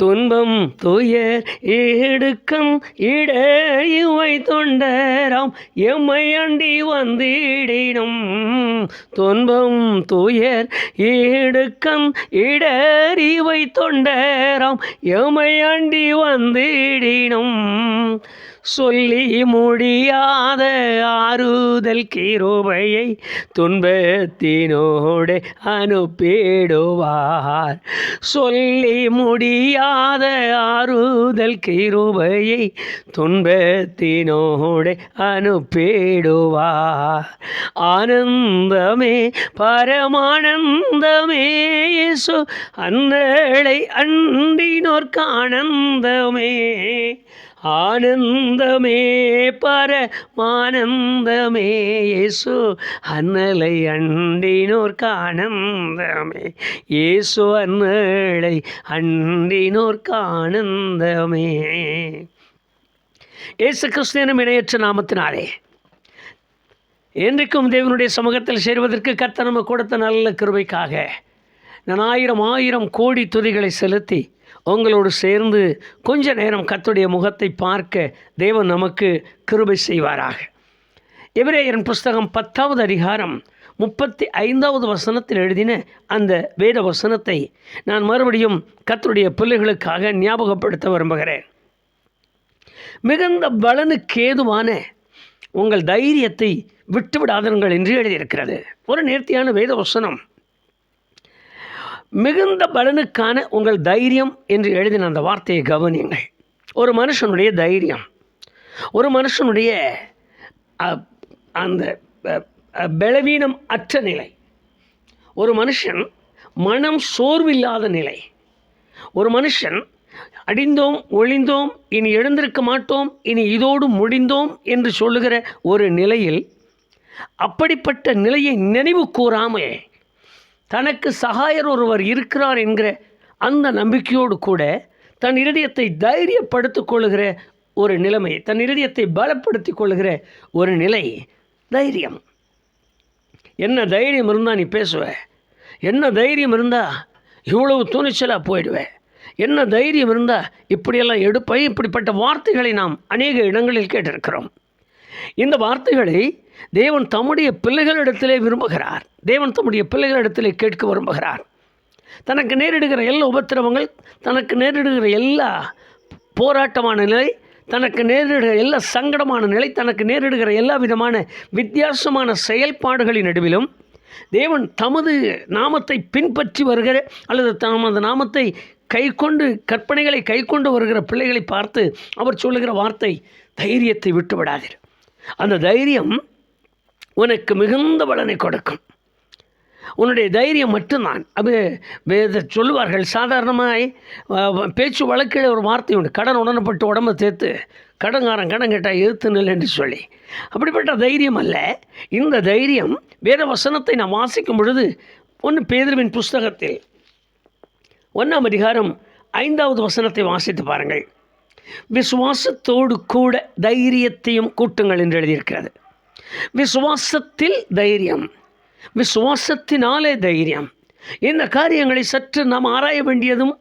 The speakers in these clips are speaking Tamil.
துன்பம் துயர் இடுக்கம் இட இவை தொண்டராம் எம்மை அண்டி வந்திடினும். துன்பம் துயர் இடுக்கம் இடர் இவை தொண்டராம் எம்மை அண்டி வந்திடினும். சொல்லி முடியாத ஆறுதல் கிருபையை துன்பத்தினோடு அனுப்பிடுவார். சொல்லி முடியாத ஆறுதல் கிருபையை துன்பத்தினோடு அனுப்பிடுவார். ஆனந்தமே பரமானந்தமே இயேசு அன்னளை அண்டினோர்க்கு ஆனந்தமே. ஆனந்தமே பரமானந்தமே இயேசு அன்னலை அண்டினோர்க்கு ஆனந்தமே. இயேசு அன்னலை அண்டினோர்க்கு ஆனந்தமே. இயேசு கிறிஸ்துவின் இணையற்ற நாமத்தினாலே என்றைக்கும் தேவனுடைய சமூகத்தில் சேர்வதற்கு கர்த்தர் நமக்கு கொடுத்த நல்ல கிருபைக்காக நான் ஆயிரம் கோடி துதிகளை செலுத்தி உங்களோடு சேர்ந்து கொஞ்ச நேரம் கர்த்தருடைய முகத்தை பார்க்க தேவன் நமக்கு கிருபை செய்வாராக. எபிரேயரின் புஸ்தகம் 10வது அதிகாரம் 35வது வசனத்தில் எழுதின அந்த வேத வசனத்தை நான் மறுபடியும் கர்த்தருடைய பிள்ளைகளுக்காக ஞாபகப்படுத்த விரும்புகிறேன். மிகுந்த பலனுக்கேதுவான உங்கள் தைரியத்தை விட்டுவிடாதீர்கள் என்று எழுதியிருக்கிறது. ஒரு நேர்த்தியான வேத வசனம். மிகுந்த பலனுக்கான உங்கள் தைரியம் என்று எழுதின அந்த வார்த்தையை கவனியுங்கள். ஒரு மனுஷனுடைய தைரியம், ஒரு மனுஷனுடைய அந்த பலவீனம் அற்ற நிலை, ஒரு மனுஷன் மனம் சோர்வில்லாத நிலை, ஒரு மனுஷன் அடிந்தோம் ஒழிந்தோம் இனி எழுந்திருக்க மாட்டோம் இனி இதோடு முடிந்தோம் என்று சொல்லுகிற ஒரு நிலையில், அப்படிப்பட்ட நிலையை நினைவு கூறாமல் தனக்கு சகாயர் ஒருவர் இருக்கிறார் என்கிற அந்த நம்பிக்கையோடு கூட தன் இருதயத்தை தைரியப்படுத்திக் கொள்ளுகிற ஒரு நிலைமை, தன் இருதயத்தை பலப்படுத்திக் கொள்ளுகிற ஒரு நிலை தைரியம். என்ன தைரியம் இருந்தால் நீ பேசுவ? என்ன தைரியம் இருந்தால் இவ்வளவு துணிச்சலாக போயிடுவேன்? என்ன தைரியம் இருந்தால் இப்படியெல்லாம் எடுப்பை? இப்படிப்பட்ட வார்த்தைகளை நாம் அநேக இடங்களில் கேட்டிருக்கிறோம். இந்த வார்த்தைகளை தேவன் தம்முடைய பிள்ளைகளிடத்திலே விரும்புகிறார். தேவன் தம்முடைய பிள்ளைகளிடத்திலே கேட்க விரும்புகிறார். தனக்கு நேரிடுகிற எல்லா உபத்திரவங்கள், தனக்கு நேரிடுகிற எல்லா போராட்டமான நிலை, தனக்கு நேரிடுகிற எல்லா சங்கடமான நிலை, தனக்கு நேரிடுகிற எல்லா விதமான வித்தியாசமான செயல்பாடுகளின் நடுவிலும் தேவன் தமது நாமத்தை பின்பற்றி வருகிற அல்லது தமது நாமத்தை கைக்கொண்டு கற்பனைகளை கைக்கொண்டு வருகிற பிள்ளைகளை பார்த்து அவர் சொல்லுகிற வார்த்தை, தைரியத்தை விட்டு விடாதீர். அந்த தைரியம் உனக்கு மிகுந்த பலனை கொடுக்கும். உன்னுடைய தைரியம் மட்டும்தான் அது. சொல்லுவார்கள் சாதாரணமாய் பேச்சு வழக்கில் ஒரு வார்த்தை உண்டு, கடன் உடனப்பட்டு உடம்பை தேர்த்து கடன்காரன் கடன் கேட்டால் எதிர்த்து நில் என்று சொல்லி. அப்படிப்பட்ட தைரியம் அல்ல இந்த தைரியம். வேத வசனத்தை நாம் வாசிக்கும் பொழுது 1 பேதுருவின் புஸ்தகத்தில் 1ஆம் அதிகாரம் 5வது வசனத்தை வாசித்து பாருங்கள். விசுவாசத்தோடு கூட தைரியத்தையும் கூட்டுங்கள் என்று எழுதியிருக்கிறது. விசுவாசத்தில் தைரியம், விசுவாசத்தினாலே தைரியம். இந்த காரியங்களை சற்று நாம் ஆராய வேண்டியதும்,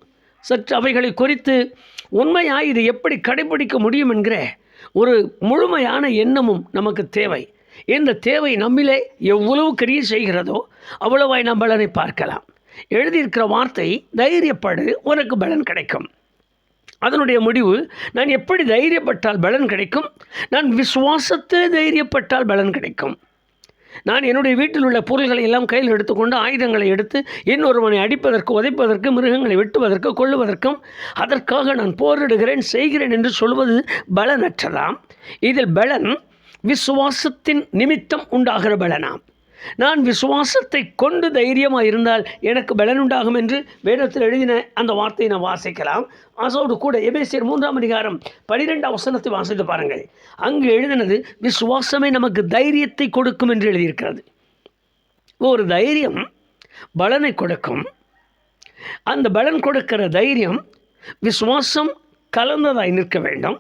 சற்று அவைகளை குறித்து உண்மையாக இது எப்படி கடைபிடிக்க முடியும் என்கிற ஒரு முழுமையான எண்ணமும் நமக்கு தேவை. இந்த தேவை நம்மிலே எவ்வளவு கிரியை செய்கிறதோ அவ்வளவாய் நாம் பலனை பார்க்கலாம். எழுதியிருக்கிற வார்த்தை, தைரியப்படு உனக்கு பலன் கிடைக்கும். அதனுடைய முடிவு, நான் எப்படி தைரியப்பட்டால் பலன் கிடைக்கும்? நான் விசுவாசத்தில் தைரியப்பட்டால் பலன் கிடைக்கும். நான் என்னுடைய வீட்டில் உள்ள பொருள்களை எல்லாம் கையில் எடுத்துக்கொண்டு ஆயுதங்களை எடுத்து இன்னொருவனை அடிப்பதற்கு, உதைப்பதற்கு, மிருகங்களை வெட்டுவதற்கு, கொள்ளுவதற்கும் அதற்காக நான் போரிடுகிறேன், செய்கிறேன் என்று சொல்வது பலனற்றதாம். இதில் பலன் விசுவாசத்தின் நிமித்தம் உண்டாகிற பலனாம். நான் விசுவாசத்தை கொண்டு தைரியமாக இருந்தால் எனக்கு பலன் உண்டாகும் என்று வேதத்தில் எழுதின அந்த வார்த்தையை நான் வாசிக்கலாம். அதோடு கூட எபேசியர் 3ஆம் அதிகாரம் 12ஆம் வசனத்தை வாசித்து பாருங்கள். அங்கு எழுதினது விசுவாசமே நமக்கு தைரியத்தை கொடுக்கும் என்று எழுதியிருக்கிறது. ஒரு தைரியம் பலனை கொடுக்கும். அந்த பலன் கொடுக்கிற தைரியம் விசுவாசம் கலந்ததாய் நிற்க வேண்டும்.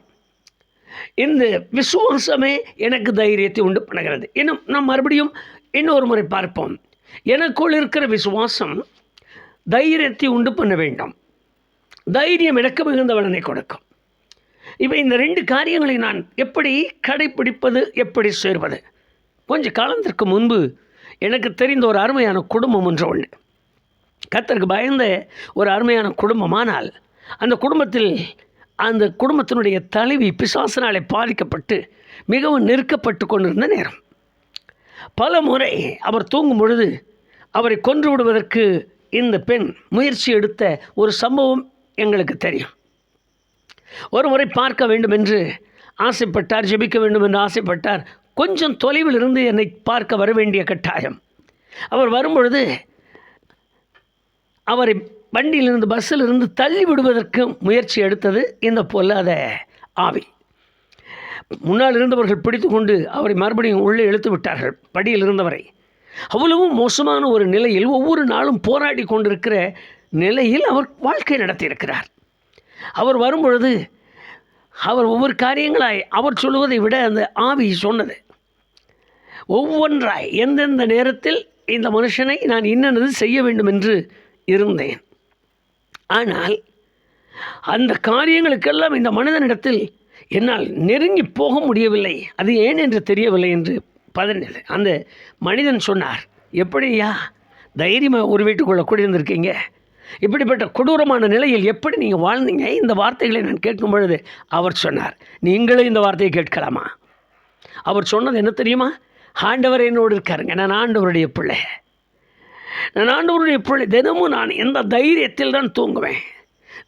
இந்த விசுவாசமே எனக்கு தைரியத்தை உண்டு பண்ணுகிறது. இன்னும் நாம் மறுபடியும் இன்னொரு முறை பார்ப்போம். எனக்குள் இருக்கிற விசுவாசம் தைரியத்தை உண்டு பண்ண வேண்டும். தைரியம் எனக்கு மிகுந்த பலனை கொடுக்கும். இப்போ இந்த 2 காரியங்களை நான் எப்படி கடைப்பிடிப்பது, எப்படி சேர்வது? கொஞ்ச காலத்திற்கு முன்பு எனக்கு தெரிந்த ஒரு அருமையான குடும்பம் ஒன்று உண்டு. கர்த்தருக்கு பயந்த ஒரு அருமையான குடும்பமானால் அந்த குடும்பத்தில் அந்த குடும்பத்தினுடைய தலைவி பிசாசினாலே பாதிக்கப்பட்டு மிகவும் நெருக்கப்பட்டு கொண்டிருந்த நேரம். பல முறை அவர் தூங்கும் பொழுது அவரை கொன்று விடுவதற்கு இந்த பெண் முயற்சி எடுத்த ஒரு சம்பவம் எங்களுக்கு தெரியும். ஒரு முறை பார்க்க வேண்டும் என்று ஆசைப்பட்டார், ஜெபிக்க வேண்டும் என்று ஆசைப்பட்டார். கொஞ்சம் தொலைவில் இருந்து என்னை பார்க்க வர வேண்டிய கட்டாயம். அவர் வரும்பொழுது அவரை வண்டியிலிருந்து பஸ்ஸிலிருந்து தள்ளி விடுவதற்கு முயற்சி எடுத்தது இந்த பொல்லாத ஆவி. முன்னால் இருந்தவர்கள் பிடித்து கொண்டு அவரை மறுபடியும் உள்ளே இழுத்து விட்டார்கள், படியில் இருந்தவரை. அவ்வளவு மோசமான ஒரு நிலையில் ஒவ்வொரு நாளும் போராடி கொண்டிருக்கிற நிலையில் அவர் வாழ்க்கை நடத்தியிருக்கிறார். அவர் வரும்பொழுது அவர் ஒவ்வொரு காரியங்களாய் அவர் சொல்லுவதை விட அந்த ஆவி சொன்னது ஒவ்வொன்றாய் எந்தெந்த நேரத்தில் இந்த மனுஷனை நான் இன்னது செய்ய வேண்டும் என்று இருந்தேன். ஆனால் அந்த காரியங்களுக்கெல்லாம் இந்த மனிதனிடத்தில் என்னால் நெருங்கி போக முடியவில்லை. அது ஏன் என்று தெரியவில்லை என்று பதறினது. அந்த மனிதன் சொன்னார், எப்படியா தைரியமாக ஒரு வீட்டுக்குள்ளே குடியிருந்திருக்கீங்க? இப்படிப்பட்ட கொடூரமான நிலையில் எப்படி நீங்கள் வாழ்ந்தீங்க? இந்த வார்த்தைகளை நான் கேட்கும் பொழுது அவர் சொன்னார், நீங்களே இந்த வார்த்தையை கேட்கலாமா? அவர் சொன்னது என்ன தெரியுமா? ஆண்டவர் என்னோடு இருக்காருங்க, நான் ஆண்டவருடைய பிள்ளை, நான் ஆண்டவருடைய பிள்ளை. தினமும் நான் எந்த தைரியத்தில் தான் தூங்குவேன்,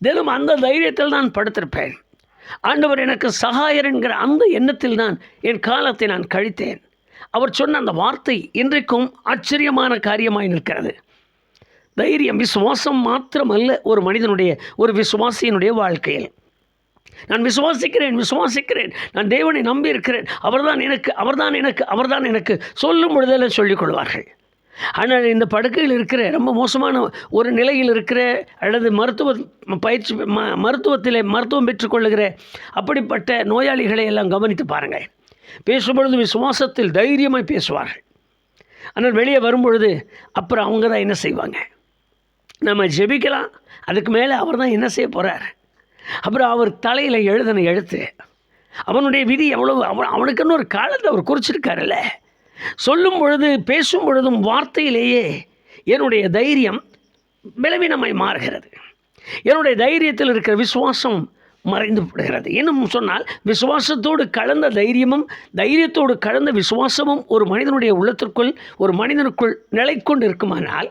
தினமும் அந்த தைரியத்தில் தான் படுத்திருப்பேன். ஆண்டவர் எனக்கு சகாயர் என்கிற அந்த எண்ணத்தில் தான் என் காலத்தை நான் கழித்தேன். அவர் சொன்ன அந்த வார்த்தை இன்றைக்கும் ஆச்சரியமான காரியமாய் நிற்கிறது. தைரியம், விசுவாசம் மாத்திரமல்ல ஒரு மனிதனுடைய, ஒரு விசுவாசியினுடைய வாழ்க்கையில். நான் விசுவாசிக்கிறேன், நான் தேவனை நம்பி இருக்கிறேன், அவர்தான் எனக்கு சொல்லும் பொழுதெல்லாம் சொல்லிக் கொள்வார்கள். ஆனால் இந்த படுக்கையில் இருக்கிற ரொம்ப மோசமான ஒரு நிலையில் இருக்கிற அல்லது மருத்துவம் பெற்றுக்கொள்ளுகிற அப்படிப்பட்ட நோயாளிகளை எல்லாம் கவனித்து பாருங்கள். பேசும்பொழுது விசுவாசத்தில் தைரியமாக பேசுவார்கள். ஆனால் வெளியே வரும்பொழுது அப்புறம் அவங்க தான் என்ன செய்வாங்க? நம்ம ஜெபிக்கலாம், அதுக்கு மேலே அவர் தான் என்ன செய்ய போகிறார்? அப்புறம் அவர் தலையில் எழுதின எழுத்து, அவனுடைய விதி எவ்வளவு, அவனுக்குன்னு ஒரு காலத்தை அவர் குறிச்சிருக்காருல்ல. சொல்லும் பொழுது பேசும் பொழுதும் வார்த்தையிலேயே என்னுடைய தைரியம் பலவீனமாய் மாறுகிறது. என்னுடைய தைரியத்தில் இருக்கிற விசுவாசம் மறைந்து விடுகிறது. இன்னும் சொன்னால் விசுவாசத்தோடு கலந்த தைரியமும் தைரியத்தோடு கலந்த விசுவாசமும் ஒரு மனிதனுடைய உள்ளத்திற்குள், ஒரு மனிதனுக்குள் நிலை கொண்டு இருக்குமானால்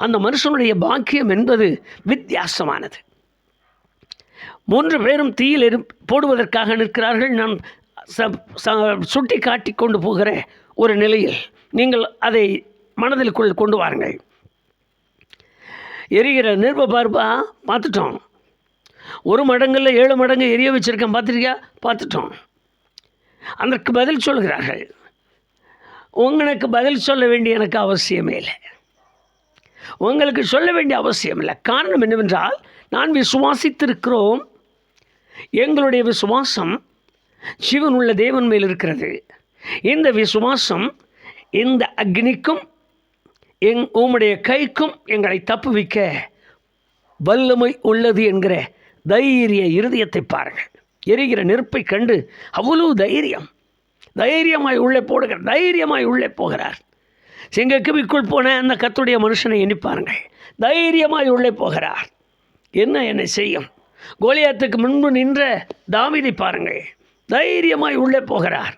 அந்த மனுஷனுடைய பாக்கியம் என்பது வித்தியாசமானது. 3 பேரும் தீயில் போடுவதற்காக நிற்கிறார்கள். நான் சுட்டி காட்டி கொண்டு போகிற ஒரு நிலையில் நீங்கள் அதை மனதிற்குள் கொண்டு வாருங்கள். எரிகிற நெருப்பை பார்த்துட்டோம். 1 மடங்கில் 7 மடங்கு எரிய வச்சுருக்கேன், பார்த்துருக்கியா? பார்த்துட்டோம். அதற்கு பதில் சொல்கிறார்கள். உங்களுக்கு பதில் சொல்ல வேண்டிய எனக்கு அவசியமே இல்லை, உங்களுக்கு சொல்ல வேண்டிய அவசியம் இல்லை. காரணம் என்னவென்றால் நான் விசுவாசித்திருக்கிறோம். எங்களுடைய விசுவாசம் ஜீவனுள்ள தேவன் மேல் இருக்கிறது. இந்த விசுவாசம் இந்த அக்னிக்கும் உம்முடைய கைக்கும் எங்களை தப்புவிக்க வல்லமை உள்ளது என்கிற தைரிய இருதயத்தை பாருங்கள். எரிகிற நெருப்பை கண்டு அவ்வளவு தைரியமாய் உள்ளே போகிறார். சிங்கக்குவிக்குள் போன அந்த கர்த்தருடைய மனுஷனை எண்ணி பாருங்கள். தைரியமாய் உள்ளே போகிறார். என்ன செய்யும்? கோலியாத்துக்கு முன்பு நின்ற தாவீதை பாருங்கள், தைரியமாய் உள்ளே போகிறார்.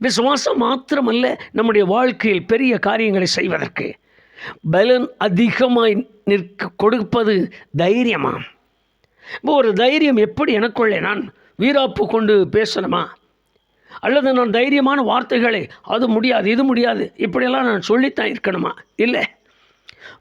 விசுவாசம் மாத்திரமல்ல, நம்முடைய வாழ்க்கையில் பெரிய காரியங்களை செய்வதற்கு பலன் அதிகமாய் கொடுப்பது தைரியமாம். இப்போ ஒரு தைரியம் எப்படி எனக்குள்ளே நான் வீராப்பு கொண்டு பேசணுமா, அல்லது நான் தைரியமான வார்த்தைகளை அது முடியாது இது முடியாது இப்படியெல்லாம் நான் சொல்லித்தான் இருக்கணுமா? இல்லை.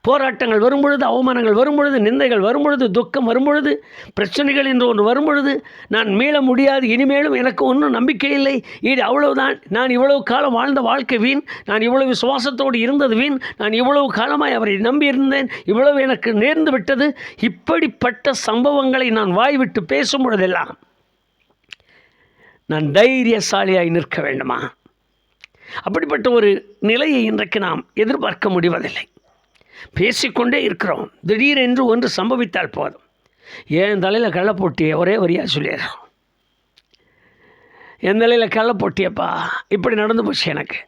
போராட்டங்கள் வரும்பொழுது, அவமானங்கள் வரும்பொழுது, நிந்தைகள் வரும்பொழுது, துக்கம் வரும்பொழுது, பிரச்சனைகள் என்று ஒன்று வரும்பொழுது நான் மீள முடியாது, இனிமேலும் எனக்கு ஒன்றும் நம்பிக்கை இல்லை, இது அவ்வளவுதான், நான் இவ்வளவு காலம் வாழ்ந்த வாழ்க்கை வீண், நான் இவ்வளவு விசுவாசத்தோடு இருந்தது வீண், நான் இவ்வளவு காலமாய் அவரை நம்பியிருந்தேன், இவ்வளவு எனக்கு நேர்ந்து விட்டது, இப்படிப்பட்ட சம்பவங்களை நான் வாய்விட்டு பேசும் பொழுதெல்லாம் நான் தைரியசாலியாய் நிற்க வேண்டுமா? அப்படிப்பட்ட ஒரு நிலையை இன்றைக்கு நாம் எதிர்பார்க்க முடிவதில்லை. பேசிக்கொண்டே இருக்கிறோம். திடீரென்று ஒன்று சம்பவித்தால் போதும், என் தலையில் கள்ள போட்டிய ஒரே வரியாக சொல்லிடுறோம். என் தலையில் கள்ள போட்டியப்பா, இப்படி நடந்து போச்சு எனக்கு.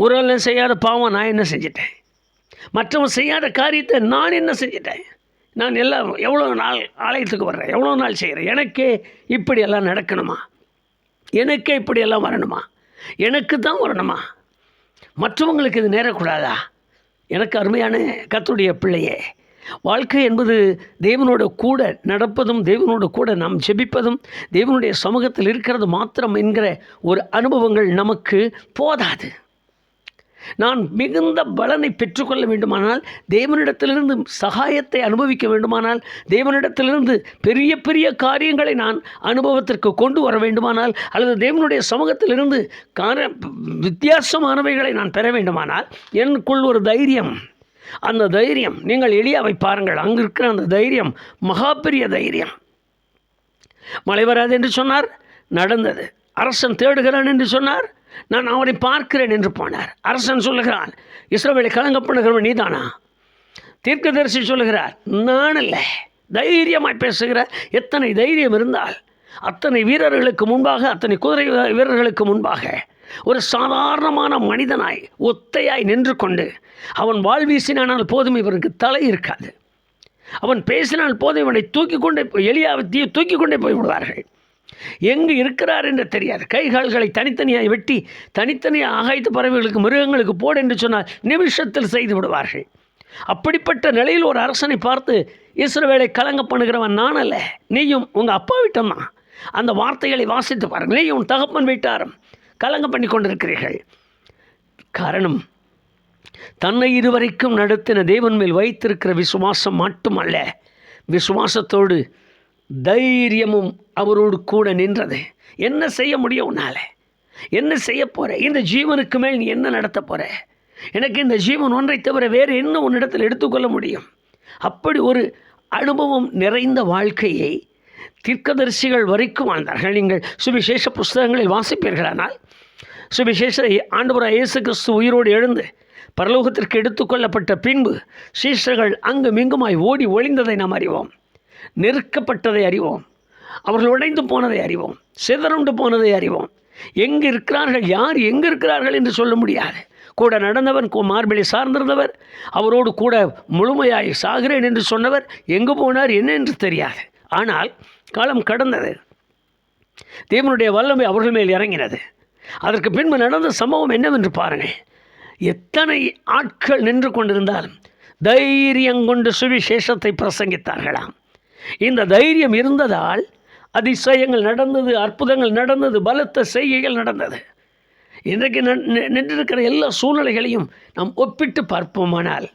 ஒரு செய்யாத பாவம் நான் என்ன செஞ்சிட்டேன்? மற்றவன் செய்யாத காரியத்தை நான் என்ன செஞ்சிட்டேன்? நான் எல்லாம் எவ்வளோ நாள் ஆலயத்துக்கு வர்றேன், எவ்வளோ நாள் செய்கிறேன், எனக்கே இப்படியெல்லாம் நடக்கணுமா? எனக்கே இப்படியெல்லாம் வரணுமா? எனக்கு தான் வரணுமா? மற்றவங்களுக்கு இது நேரக்கூடாதா? எனக்கு அருமையான கர்த்தருடைய பிள்ளையே, வாழ்க்கை என்பது தேவனோட கூட நடப்பதும், தேவனோட கூட நாம் ஜெபிப்பதும், தேவனுடைய சமூகத்தில் இருக்கிறது மாத்திரம் என்கிற ஒரு அனுபவங்கள் நமக்கு போதாது. நான் மிகுந்த பலனை பெற்றுக்கொள்ள வேண்டுமானால், தேவனிடத்திலிருந்து சகாயத்தை அனுபவிக்க வேண்டுமானால், தேவனிடத்திலிருந்து பெரிய பெரிய காரியங்களை நான் அனுபவத்திற்கு கொண்டு வர வேண்டுமானால், அல்லது தேவனுடைய சமூகத்திலிருந்து வித்தியாசமானவைகளை நான் பெற வேண்டுமானால், எனக்குள் ஒரு தைரியம், அந்த தைரியம், நீங்கள் எலியாவை பாருங்கள், அங்கு இருக்கிற அந்த தைரியம் மகா பெரிய தைரியம். மழை வராது என்று சொன்னார், நடந்தது. அரசன் தேடுகிறான் என்று சொன்னார், நான் அவனை பார்க்கிறேன் என்று போனார். அரசன் சொல்லுகிறான், இஸ்ரவேலை கலங்க பண்ணுகிறவன் நீதானா? தீர்க்கதரிசி சொல்லுகிறார், நான் அல்ல. தைரியமாய் பேசுகிறார். எத்தனை தைரியம் இருந்தால் அத்தனை வீரர்களுக்கு முன்பாக, அத்தனை குதிரை வீரர்களுக்கு முன்பாக ஒரு சாதாரணமான மனிதனாய் ஒத்தையாய் நின்று கொண்டு அவன் வாழ் வீசினால் போதும், இவருக்கு தலை இருக்காது. அவன் பேசினால் போதும், இவனை தூக்கி கொண்டே எலியாவை தூக்கி கொண்டே போய்விடுவார்கள். எங்கு இருக்கிறார் என்று தெரியாது. கைகால்களை தனித்தனியாக வெட்டி தனித்தனியாக ஆகாய்த்து பறவைகளுக்கு, மிருகங்களுக்கு போடு என்று சொன்னால் நிமிஷத்தில் செய்து விடுவார்கள். அப்படிப்பட்ட நிலையில் ஒரு அரசனை பார்த்து, இஸ்ரவேலை கலங்க பண்ணுகிறவன் நான் அல்ல, நீயும் உங்கள் அப்பா வீட்டம்தான். அந்த வார்த்தைகளை வாசித்து பாருங்கள். நீயும் உன் தகப்பன் வீட்டாரும் கலங்க பண்ணி கொண்டிருக்கிறீர்கள். காரணம், தன்னை இதுவரைக்கும் நடத்தின தேவன் மேல் வைத்திருக்கிற விசுவாசம் மட்டுமல்ல, விசுவாசத்தோடு தைரியமும் அவரோடு கூட நின்றது. என்ன செய்ய முடியும் உன்னால? என்ன செய்ய போகிற? இந்த ஜீவனுக்கு மேல் நீ என்ன நடத்த போகிற? எனக்கு இந்த ஜீவன் ஒன்றை தவிர வேறு என்ன உன்னிடத்தில் எடுத்துக்கொள்ள முடியும்? அப்படி ஒரு அனுபவம் நிறைந்த வாழ்க்கையை தீர்க்கதரிசிகள் வரைக்கும் வாழ்ந்தார்கள். நீங்கள் சுவிசேஷ புஸ்தகங்களில் வாசிப்பீர்களானால், சுவிசேஷ ஆண்டவராகிய இயேசு கிறிஸ்து உயிரோடு எழுந்து பரலோகத்திற்கு எடுத்துக்கொள்ளப்பட்ட பின்பு சீஷர்கள் அங்கும் இங்குமாய் ஓடி ஒளிந்ததை நாம் அறிவோம். நெருக்கப்பட்டதை அறிவோம். அவர்கள் உடைந்து போனதை அறிவோம். சிதறுண்டு போனதை அறிவோம். எங்கு இருக்கிறார்கள், யார் எங்கு இருக்கிறார்கள் என்று சொல்ல முடியாது. கூட நடந்தவன், மார்பிலை சார்ந்திருந்தவர், அவரோடு கூட முழுமையாய் சாகிறேன் என்று சொன்னவர் எங்கு போனார் என்ன என்று தெரியாது. ஆனால் காலம் கடந்தது. தேவனுடைய வல்லமை அவர்கள் மேல் இறங்கினது. அதற்கு பின்பு நடந்த சம்பவம் என்னவென்று பாருங்கள். எத்தனை ஆட்கள் நின்று கொண்டிருந்தாலும் தைரியங்கொண்டு சுவிசேஷத்தை பிரசங்கித்தார்களாம். இந்த தைரியம் இருந்ததால் அதிசயங்கள் நடந்தது, அற்புதங்கள் நடந்தது, பலத்த செய்கைகள் நடந்தது. இன்றைக்கு நின்றிருக்கிற எல்லா சூழ்நிலைகளையும் நாம் ஒப்பிட்டு பார்ப்போமானால்,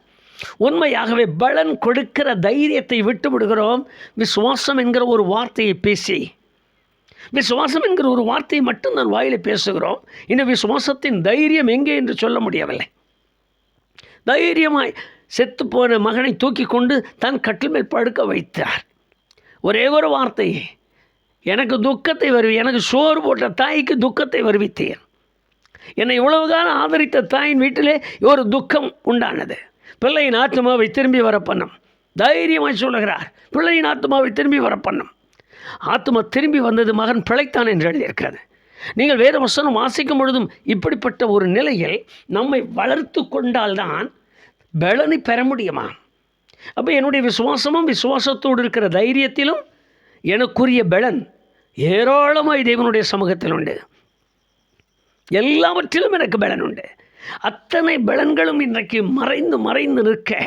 உண்மையாகவே பலன் கொடுக்கிற தைரியத்தை விட்டு விடுகிறோம். விசுவாசம் என்கிற ஒரு வார்த்தையை பேசி, விசுவாசம் என்கிற ஒரு வார்த்தையை மட்டும் நான் வாயில் பேசுகிறோம். இந்த விசுவாசத்தின் தைரியம் எங்கே என்று சொல்ல முடியவில்லை. தைரியமாய் செத்துப்போன மகனை தூக்கி கொண்டு தன் கட்டில் மேல் படுக்க வைத்தார். ஒரே ஒரு வார்த்தை, எனக்கு துக்கத்தை எனக்கு சோறு போட்ட தாய்க்கு துக்கத்தை வருவித்தேன். என்னை இவ்வளவு காலம் ஆதரித்த தாயின் வீட்டிலே ஒரு துக்கம் உண்டானது. பிள்ளையின் ஆத்மாவை திரும்பி வர பண்ணும். தைரியமாக சொல்லுகிறார், பிள்ளையின் ஆத்மாவை திரும்பி வர பண்ணும். ஆத்மா திரும்பி வந்தது, மகன் பிழைத்தான் என்று எழுதியிருக்கிறது. நீங்கள் வேத வசனம் வாசிக்கும் பொழுதும் இப்படிப்பட்ட ஒரு நிலையில் நம்மை வளர்த்து கொண்டால்தான் பலனை பெற முடியுமா? அப்போ என்னுடைய விசுவாசமும் விசுவாசத்தோடு இருக்கிற தைரியத்திலும் எனக்குரிய பலன் ஏராளமாய் தேவனுடைய சமூகத்தில் உண்டு. எல்லாவற்றிலும் எனக்கு பலன் உண்டு. அத்தனை பலன்களும் இன்றைக்கு மறைந்து மறைந்து நிற்க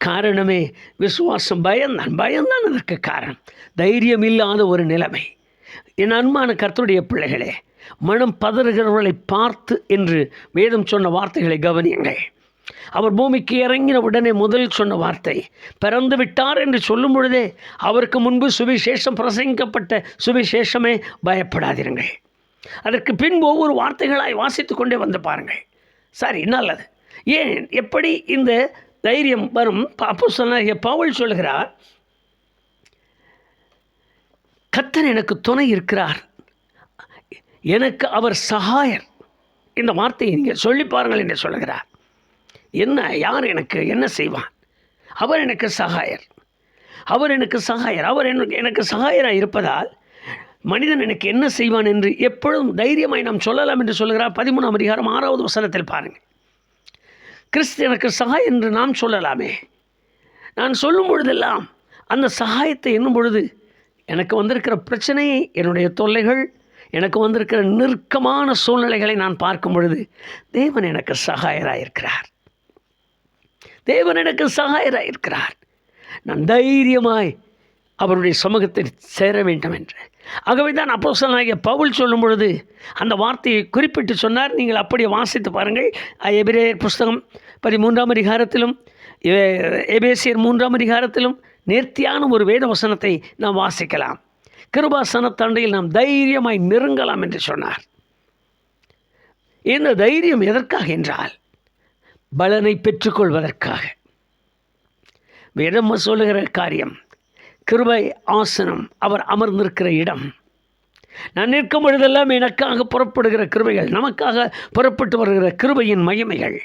காரணமே விசுவாசம். பயம்தான் அதற்கு காரணம். தைரியம் இல்லாத ஒரு நிலைமை. என் அன்பான கர்த்தருடைய பிள்ளைகளே, மனம் பதறுகிறவர்களை பார்த்து என்று வேதம் சொன்ன வார்த்தைகளை கவனியுங்கள். அவர் பூமிக்கு இறங்கின உடனே முதல் சொன்ன வார்த்தை, பிறந்து விட்டார் என்று சொல்லும் பொழுதே அவருக்கு முன்பு சுவிசேஷம் பிரசங்கிக்கப்பட்ட சுவிசேஷமே, பயப்படாதிருங்கள். அதற்கு பின்பு ஒவ்வொரு வார்த்தைகளாய் வாசித்து கொண்டே வந்து பாருங்கள். சரி, நல்லது. ஏன் எப்படி இந்த தைரியம் வரும்? அப்போஸ்தலனாகிய பவுல் சொல்கிறார், கர்த்தர் எனக்கு துணை இருக்கிறார், எனக்கு அவர் சகாயர். இந்த வார்த்தையை நீங்கள் சொல்லி பாருங்கள் என்று சொல்லுகிறார். யார் எனக்கு என்ன செய்வான்? அவர் எனக்கு சகாயர், அவர் எனக்கு சகாயர், அவர் எனக்கு சகாயராக இருப்பதால் மனிதன் எனக்கு என்ன செய்வான் என்று எப்பொழுதும் தைரியமாய் நாம் சொல்லலாம் என்று சொல்கிறார். 13ஆம் அதிகாரம் 6வது வசனத்தில் பாருங்கள். கிறிஸ்து எனக்கு சகாயம் என்று நாம் சொல்லலாமே. நான் சொல்லும் பொழுதெல்லாம் அந்த சகாயத்தை என்னும் பொழுது எனக்கு வந்திருக்கிற பிரச்சனையை, என்னுடைய தொல்லைகள், எனக்கு வந்திருக்கிற நெருக்கமான சூழ்நிலைகளை நான் பார்க்கும் பொழுது தேவன் எனக்கு சகாயராக இருக்கிறார், தேவன் எனக்கு சகாயராக இருக்கிறார். நான் தைரியமாய் அவருடைய சமூகத்தில் சேர வேண்டும் என்று. ஆகவே தான் அப்போஸ்தலனாகிய பவுல் சொல்லும் பொழுது அந்த வார்த்தையை குறிப்பிட்டு சொன்னார். நீங்கள் அப்படியே வாசித்து பாருங்கள். எபிரேயர் புஸ்தகம் 13ஆம் அதிகாரத்திலும் எபேசியர் 3ஆம் அதிகாரத்திலும் நேர்த்தியான ஒரு வேத வசனத்தை நாம் வாசிக்கலாம். கிருபாசனத்தண்டையில் நாம் தைரியமாய் நெருங்கலாம் என்று சொன்னார். இந்த தைரியம் எதற்காக என்றால் பலனை பெற்றுக்கொள்வதற்காக. வேதம் சொல்லுகிற காரியம் கிருபை ஆசனம், அவர் அமர்ந்திருக்கிற இடம். நான் நிற்கும் பொழுதெல்லாம் எனக்காக புறப்படுகிற கிருபைகள், நமக்காக புறப்பட்டு வருகிற கிருபையின் மகிமைகள்,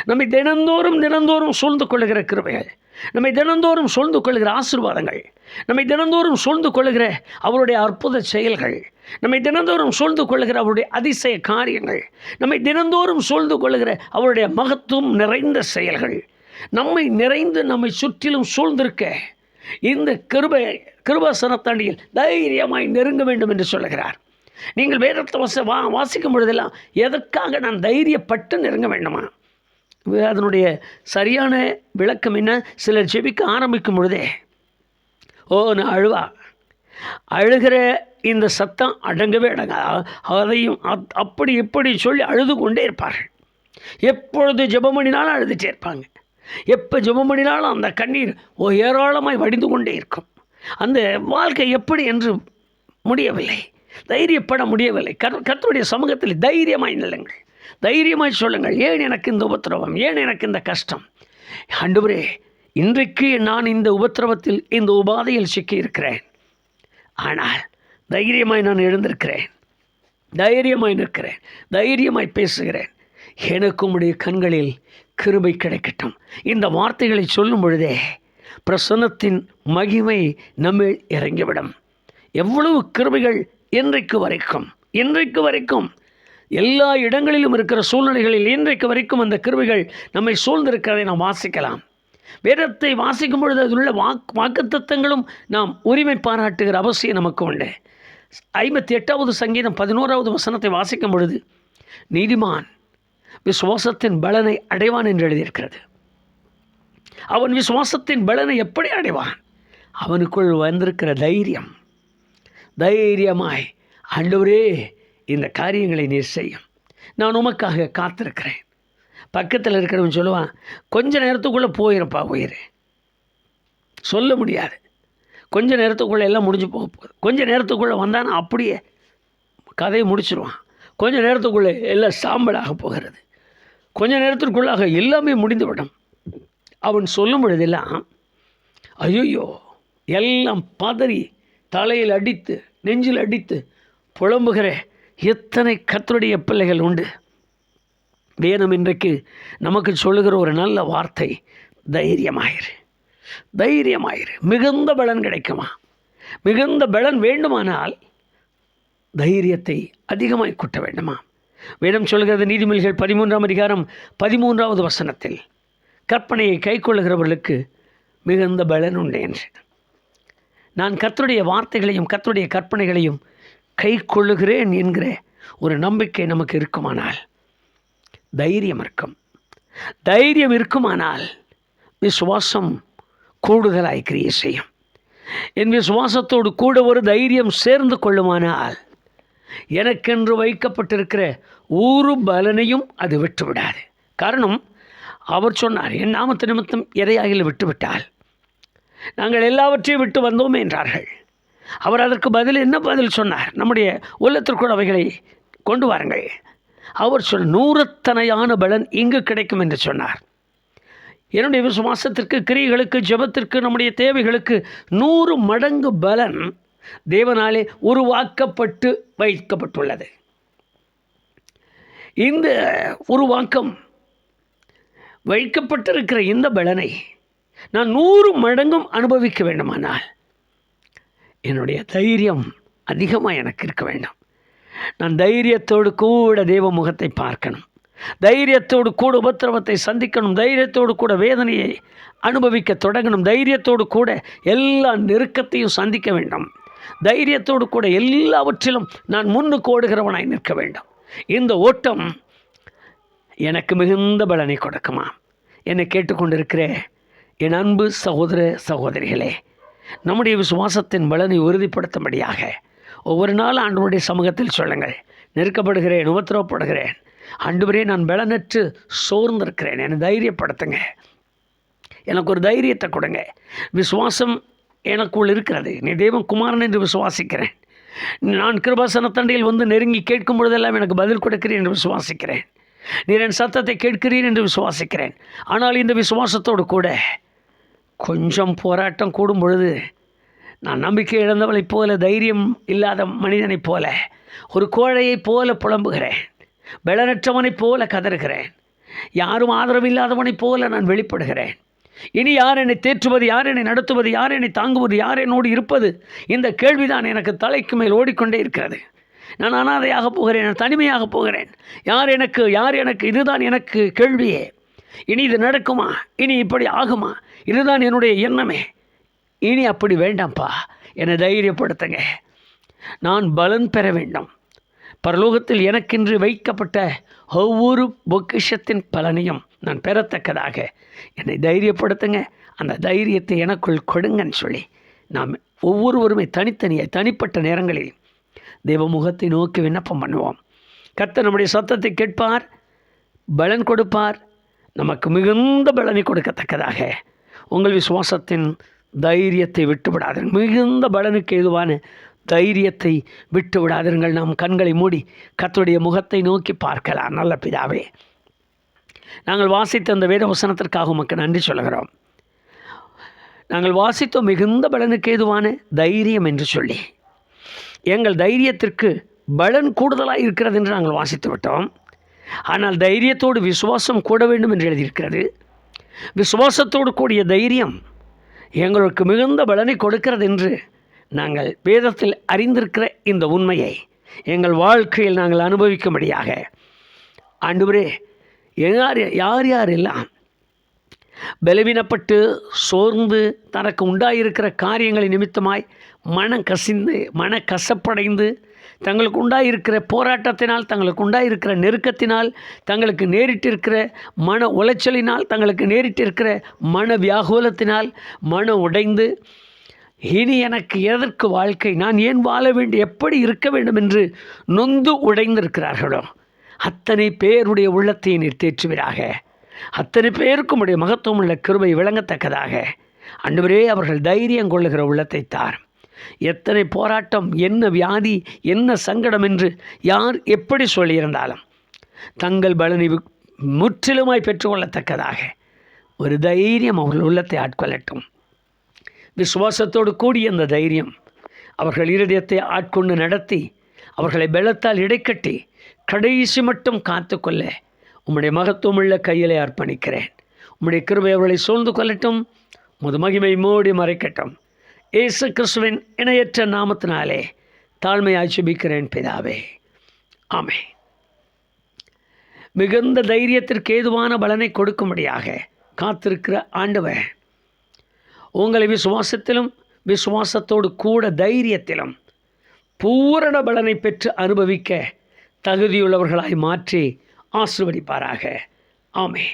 நம்மை தினந்தோறும் சூழ்ந்து கொள்ளுகிற கிருபைகள், நம்மை தினந்தோறும் சூழ்ந்து கொள்ளுகிற ஆசீர்வாதங்கள், நம்மை தினந்தோறும் சூழ்ந்து கொள்ளுகிற அவருடைய அற்புத செயல்கள், நம்மை தினந்தோறும் சூழ்ந்து கொள்ளுகிற அவருடைய அதிசய காரியங்கள், நம்மை தினந்தோறும் சூழ்ந்து கொள்ளுகிற அவருடைய மகத்துவம் நிறைந்த செயல்கள், நம்மை நிறைந்து நம்மை சுற்றிலும் சூழ்ந்திருக்க இந்த கிருபாசனத்தாண்டியில் தைரியமாய் நெருங்க வேண்டும் என்று சொல்லுகிறார். நீங்கள் வேதத்தை வாசிக்கும் பொழுதெல்லாம் எதற்காக நான் தைரியப்பட்டு நெருங்க வேண்டுமா? அதனுடைய சரியான விளக்கம் என்ன? சிலர் ஜெபிக்க ஆரம்பிக்கும் பொழுதே நான் அழுகிற இந்த சத்தம் அடங்கவே அதையும் அப்படி இப்படி சொல்லி அழுது கொண்டே இருப்பார்கள். எப்பொழுது ஜெபம் பண்ணினாலும் அழுதுகிட்டே இருப்பாங்க. எப்போ ஜெபம் பண்ணினாலும் அந்த கண்ணீர் ஏராளமாய் வடிந்து கொண்டே இருக்கும். அந்த வாழ்க்கை எப்படி என்று முடியவில்லை, தைரியப்பட முடியவில்லை. கர்த்தருடைய சமூகத்தில் தைரியமாய் நில்லுங்கள், தைரியமாய் சொல்லுங்கள். ஏன் எனக்கு இந்த உபத்திரவம், ஏன் எனக்கு இந்த கஷ்டம்? ஆண்டவரே, இன்றைக்கு நான் இந்த உபத்திரவத்தில், இந்த உபாதையில் சிக்கி இருக்கிறேன். ஆனால் தைரியமாய் நான் எழுந்திருக்கிறேன், தைரியமாய் நிற்கிறேன், தைரியமாய் பேசுகிறேன். எனக்கு உம்முடைய கண்களில் கிருபை கிடைக்கட்டும். இந்த வார்த்தைகளை சொல்லும் பொழுதே பிரசன்னத்தின் மகிமை நம்மில் இறங்கிவிடும். எவ்வளவு கிருபைகள் இன்றைக்கு வரைக்கும் எல்லா இடங்களிலும் இருக்கிற சூழ்நிலைகளில் இன்றைக்கு வரைக்கும் அந்த கிருபைகள் நம்மை சூழ்ந்திருக்கிறதை நாம் வாசிக்கலாம். வேதத்தை வாசிக்கும் பொழுது அதில் உள்ள வாக்குத்தத்தங்களும் நாம் உரிமை பாராட்டுகிற அவசியம் நமக்கு உண்டு. 58வது சங்கீதம் 11வது வசனத்தை வாசிக்கும் பொழுது நீதிமான் விசுவாசத்தின் பலனை அடைவான் என்று எழுதியிருக்கிறது. அவன் விசுவாசத்தின் பலனை எப்படி அடைவான்? அவனுக்குள் வந்திருக்கிற தைரியமாய் ஆண்டவரே, இந்த காரியங்களை நீர் செய்யும், நான் உமக்காக காத்திருக்கிறேன். பக்கத்தில் இருக்கிறவன் சொல்லுவான், கொஞ்ச நேரத்துக்குள்ளே போயிருப்பா உயிர், சொல்ல முடியாது, கொஞ்ச நேரத்துக்குள்ளே எல்லாம் முடிஞ்சு போக போகுது, கொஞ்ச நேரத்துக்குள்ளே வந்தானா அப்படியே கதையை முடிச்சிருவான், கொஞ்ச நேரத்துக்குள்ளே எல்லாம் சாம்பலாக போகிறது, கொஞ்ச நேரத்திற்குள்ளாக எல்லாமே முடிந்துவிடும். அவன் சொல்லும் பொழுதெல்லாம் ஐயோ, எல்லாம் பதறி தலையில் அடித்து நெஞ்சில் அடித்து புலம்புகிற எத்தனை கர்த்தருடைய பிள்ளைகள் உண்டு. வேதம் இன்றைக்கு நமக்கு சொல்லுகிற ஒரு நல்ல வார்த்தை, தைரியமாயிரு. மிகுந்த பலன் கிடைக்குமா? மிகுந்த பலன் வேண்டுமானால் தைரியத்தை அதிகமாய் கூட்ட வேண்டுமா? வேதம் சொல்கிறது நீதிமொழிகள் 13ஆம் அதிகாரம் 13வது வசனத்தில், கற்பனையை கை கொள்ளுகிறவர்களுக்கு மிகுந்த பலன் உண்டு என்று. நான் கர்த்தருடைய வார்த்தைகளையும் கர்த்தருடைய கற்பனைகளையும் கை கொள்ளுகிறேன் என்கிற ஒரு நம்பிக்கை நமக்கு இருக்குமானால் தைரியம் இருக்குமானால் விசுவாசம் கூடுதலாய் கிரியை செய்யும். என் விசுவாசத்தோடு கூட ஒரு தைரியம் சேர்ந்து கொள்ளுமானால் எனக்கென்று வைக்கப்பட்டிருக்கிற ஒரு பலனையும் அது விட்டுவிடாது. காரணம், அவர் சொன்னார், என் நாமத்து நிமித்தம் எதையாகிலும் விட்டுவிட்டால் நாங்கள் எல்லாவற்றையும் விட்டு வந்தோம் என்றார்கள். அவர் அதற்கு என்ன பதில் சொன்னார்? நம்முடைய உள்ளத்திற்குள் அவைகளை கொண்டு வாருங்கள். அவர் நூறத்தனையான பலன் இங்கு கிடைக்கும் என்று சொன்னார். என்னுடைய விசுவாசத்திற்கு, கிரியைகளுக்கு, ஜெபத்திற்கு, நம்முடைய தேவைகளுக்கு 100 மடங்கு பலன் தேவனாலே உருவாக்கப்பட்டு வைக்கப்பட்டுள்ளது. இந்த உருவாக்கம் வைக்கப்பட்டிருக்கிற இந்த பலனை நான் 100 மடங்கும் அனுபவிக்க வேண்டுமானால் என்னுடைய தைரியம் அதிகமாக எனக்கு இருக்க வேண்டும். நான் தைரியத்தோடு கூட தேவ முகத்தை பார்க்கணும், தைரியத்தோடு கூட உபத்திரவத்தை சந்திக்கணும், தைரியத்தோடு கூட வேதனையை அனுபவிக்க தொடங்கணும், தைரியத்தோடு கூட எல்லா நெருக்கத்தையும் சந்திக்க வேண்டும், தைரியத்தோடு கூட எல்லாவற்றிலும் நான் முன்னுக்கு ஓடுகிறவனாய் நிற்க வேண்டும். இந்த ஓட்டம் எனக்கு மிகுந்த பலனை கொடுக்குமா? என்னை கேட்டுக்கொண்டிருக்கிற என் அன்பு சகோதர சகோதரிகளே, நம்முடைய விசுவாசத்தின் பலனை உறுதிப்படுத்தும்படியாக ஒவ்வொரு நாள் ஆண்டவருடைய சமூகத்தில் சொல்லுங்கள். நெருக்கப்படுகிறேன், உபத்திரவப்படுகிறேன், ஆண்டவரே நான் பலனற்று சோர்ந்திருக்கிறேன், என்னை தைரியப்படுத்துங்க, எனக்கு ஒரு தைரியத்தை கொடுங்க. விசுவாசம் எனக்குள் இருக்கிறது, நீ தேவன் குமாரன் என்று விசுவாசிக்கிறேன். நான் கிருபாசனத்தண்டையில் வந்து நெருங்கி கேட்கும் பொழுதெல்லாம் எனக்கு பதில் கொடுக்கிறேன் என்று விசுவாசிக்கிறேன். நீர் என் சத்தத்தை கேட்கிறீர் என்று விசுவாசிக்கிறேன். ஆனால் இந்த விசுவாசத்தோடு கூட கொஞ்சம் போராட்டம் கூடும் பொழுது நான் நம்பிக்கை இழந்தவளைப் போல, தைரியம் இல்லாத மனிதனைப் போல, ஒரு கோழையைப் போல புலம்புகிறேன், பலனற்றவனைப் போல கதறுகிறேன், யாரும் ஆதரவில்லாதவனைப் போல நான் வெளிப்படுகிறேன். இனி யார் என்னை தேற்றுவது, யார் என்னை நடத்துவது, யார் என்னை தாங்குவது, யார் என்னோடு இருப்பது? இந்த கேள்விதான் எனக்கு தலைக்கு மேல் ஓடிக்கொண்டே இருக்கிறது. நான் அனாதையாக போகிறேன், நான் தனிமையாக போகிறேன், யார் எனக்கு இதுதான் எனக்கு கேள்வியே. இனி இது நடக்குமா? இனி இப்படி ஆகுமா? இதுதான் என்னுடைய எண்ணமே. இனி அப்படி வேண்டாம்ப்பா, என்னை தைரியப்படுத்துங்க. நான் பலன் பெற வேண்டும். பரலோகத்தில் எனக்கென்று வைக்கப்பட்ட ஒவ்வொரு பொக்கிஷத்தின் பலனையும் நான் பெறத்தக்கதாக என்னை தைரியப்படுத்துங்க. அந்த தைரியத்தை எனக்குள் கொடுங்கன்னு சொல்லி நாம் ஒவ்வொருவருமே தனிப்பட்ட நேரங்களில் தேவ முகத்தை நோக்கி விண்ணப்பம் பண்ணுவோம். கர்த்தர் நம்முடைய சத்தத்தை கேட்பார், பலன் கொடுப்பார், நமக்கு மிகுந்த பலனை கொடுக்கத்தக்கதாக. உங்கள் விசுவாசத்தின் தைரியத்தை விட்டு விடாதீர்கள், மிகுந்த பலனுக்கு ஏதுவான தைரியத்தை விட்டு விடாதீர்கள். நாம் கண்களை மூடி கர்த்தருடைய முகத்தை நோக்கி பார்க்கலாம். நல்ல பிதாவே, நாங்கள் வாசித்த அந்த வேத வசனத்திற்காக உமக்கு நன்றி சொல்கிறோம். நாங்கள் வாசித்தோம் மிகுந்த பலனுக்கு ஏதுவான தைரியம் என்று சொல்லி. எங்கள் தைரியத்திற்கு பலன் கூடுதலாக இருக்கிறது என்று நாங்கள் வாசித்து விட்டோம். ஆனால் தைரியத்தோடு விசுவாசம் கூட வேண்டும் என்று எழுதியிருக்கிறது. விசுவாசத்தோடு கூடிய தைரியம் எங்களுக்கு மிகுந்த பலனை கொடுக்கிறது என்று நாங்கள் வேதத்தில் அறிந்திருக்கிற இந்த உண்மையை எங்கள் வாழ்க்கையில் நாங்கள் அனுபவிக்கும்படியாக ஆண்டவரே, யாரெல்லாம் பலவீனப்பட்டு சோர்ந்து தனக்கு உண்டாயிருக்கிற காரியங்களை நிமித்தமாய் மனக்கசப்படைந்து தங்களுக்கு உண்டாயிருக்கிற போராட்டத்தினால், தங்களுக்கு உண்டாயிருக்கிற நெருக்கத்தினால், தங்களுக்கு நேரிட்டிருக்கிற மன உளைச்சலினால், தங்களுக்கு நேரிட்டிருக்கிற மன வியாகுலத்தினால் மன உடைந்து இனி எனக்கு எதற்கு வாழ்க்கை, நான் ஏன் வாழ வேண்டும், எப்படி இருக்க வேண்டும் என்று நொந்து உடைந்திருக்கிறார்களோ அத்தனை பேருடைய உள்ளத்தை நீர் தேற்றுவீராக. அத்தனை பேருக்கும் உடைய மகத்துவம் உள்ள கிருபை விளங்கத்தக்கதாக ஆண்டவரே அவர்கள் தைரியம் கொள்ளுகிற உள்ளத்தை தார். எத்தனை போராட்டம், என்ன வியாதி, என்ன சங்கடம் என்று யார் எப்படி சொல்லியிருந்தாலும் தங்கள் பலனை முற்றிலுமாய் பெற்றுக்கொள்ளத்தக்கதாக ஒரு தைரியம் அவர்கள் உள்ளத்தை ஆட்கொள்ளட்டும். விசுவாசத்தோடு கூடிய அந்த தைரியம் அவர்கள் இருதயத்தை ஆட்கொண்டு நடத்தி அவர்களை பலத்தால் இடைக்கட்டி கடைசி மட்டும் காத்துக்கொள்ள உம்முடைய மகத்துவமுள்ள கையிலே அர்ப்பணிக்கிறேன். உம்முடைய கிருபை அவர்களை சூழ்ந்து கொள்ளட்டும், உமது மகிமை மூடி மறைக்கட்டும். இயேசு கிறிஸ்துவின் இணையற்ற நாமத்தினாலே தாழ்மையாய் ஜெபிக்கிறேன் பிதாவே, ஆமென். மிகுந்த தைரியத்திற்கு ஏதுவான பலனை கொடுக்கும்படியாக காத்திருக்கிற ஆண்டவர் உங்களை விசுவாசத்திலும் விசுவாசத்தோடு கூட தைரியத்திலும் பூரண பலனை பெற்று அனுபவிக்க தகுதியுள்ளவர்களாய் மாற்றி ஆசீர்வதிப்பாராக. ஆமென்.